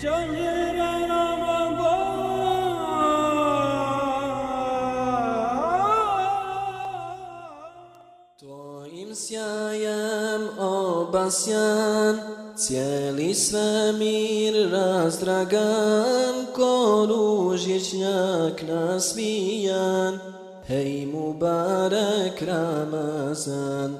شهر رمضان Tvojim sjajem obasjan, cijeli svemir razdragan, ko ružičnjak nasmijan. Hej Mubarek Ramazan,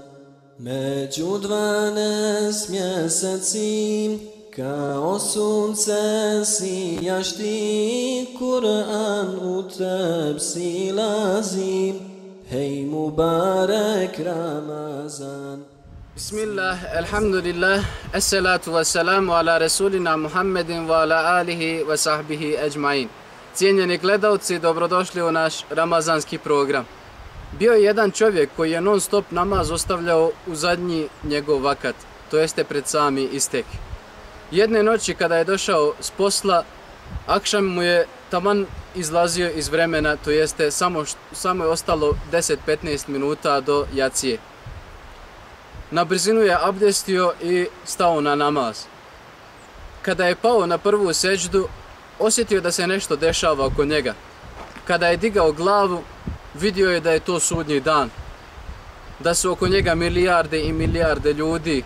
među 12 mjeseci, kao sunce sijaš ti, Kur'an u teb silazi. Hej Mubarek Ramazan. Bismillah, alhamdulillah, assalatu wassalamu ala rasulina Muhammedin wa ala alihi wa sahbihi ajma'in. Cijenjeni gledalci, dobrodošli u naš ramazanski program. Bio je jedan čovjek koji je non stop namaz ostavljao u zadnji njegov vakat, to jeste pred sami istek. Jedne noći kada je došao s posla, akšam mu je taman izlazio iz vremena, to jeste samo je ostalo 10-15 minuta do jacije. Na brzinu je abdestio i stao na namaz. Kada je pao na prvu seđdu, osjetio da se nešto dešava oko njega. Kada je digao glavu, vidio je da je to sudnji dan. Da su oko njega milijarde i milijarde ljudi,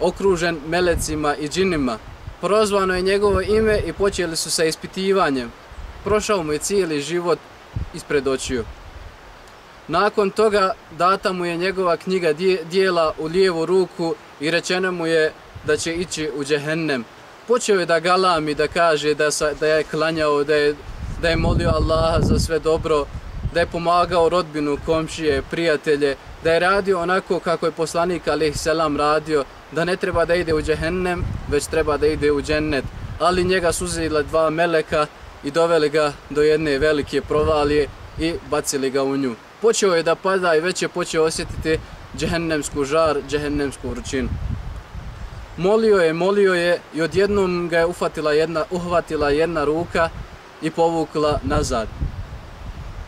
okružen melecima i džinima. Prozvano je njegovo ime i počeli su sa ispitivanjem. Prošao mu je cijeli život ispred očiju. Nakon toga data mu je njegova knjiga djela u lijevu ruku i rečeno mu je da će ići u džehennem. Počeo je da galami, da kaže da je klanjao, da je molio Allaha za sve dobro, da je pomagao rodbinu, komšije, prijatelje, da je radio onako kako je poslanik alejhi selam radio, da ne treba da ide u džehennem, već treba da ide u džennet. Ali njega su uzela 2 meleka i doveli ga do jedne velike provalije i bacili ga u nju. Počeo je da pada i već je počeo osjetiti džehennemsku žar, džehennemsku vrućinu. Molio je i odjednom ga je uhvatila jedna ruka i povukla nazad.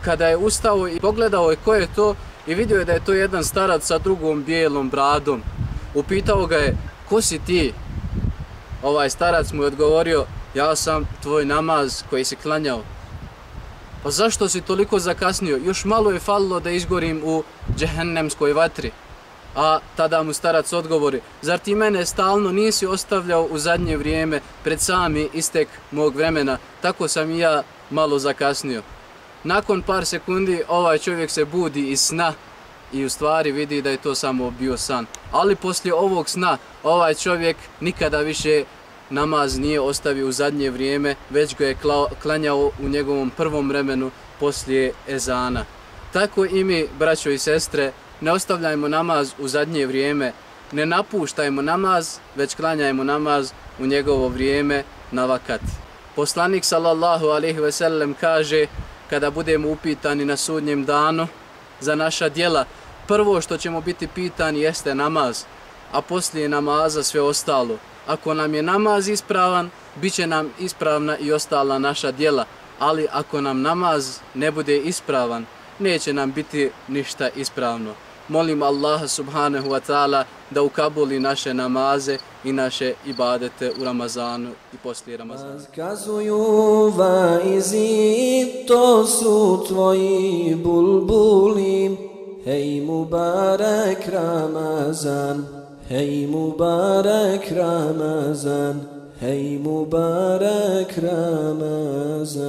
Kada je ustao i pogledao je ko je to i vidio je da je to jedan starac sa dugom bijelom bradom. Upitao ga je, ko si ti? Ovaj starac mu je odgovorio, ja sam tvoj namaz koji si klanjao. Pa zašto si toliko zakasnio? Još malo je falilo da izgorim u džehennemskoj vatri. A tada mu starac odgovori, zar ti mene stalno nisi ostavljao u zadnje vrijeme pred sami istek mog vremena, tako sam i ja malo zakasnio. Nakon par sekundi ovaj čovjek se budi iz sna i u stvari vidi da je to samo bio san. Ali poslije ovog sna ovaj čovjek nikada više namaz nije ostavio u zadnje vrijeme, već ga je klanjao u njegovom prvom vremenu poslije ezana. Tako i mi, braćo i sestre, ne ostavljajmo namaz u zadnje vrijeme, ne napuštajmo namaz, već klanjajmo namaz u njegovo vrijeme na vakat. Poslanik sallallahu alejhi ve sellem kaže, kada budemo upitani na sudnjem danu za naša djela, prvo što ćemo biti pitani jeste namaz, a poslije namaza sve ostalo. Ako nam je namaz ispravan, bit će nam ispravna i ostala naša djela, ali ako nam namaz ne bude ispravan, neće nam biti ništa ispravno. Molim Allaha subhanahu wa ta'ala da ukabuli naše namaze i naše ibadete u Ramazanu i poslije Ramazana. Kazuju vaizi, to su tvoji bulbuli. Hej Mubarek Ramazan, hej Mubarek Ramazan, hej Mubarek Ramazan.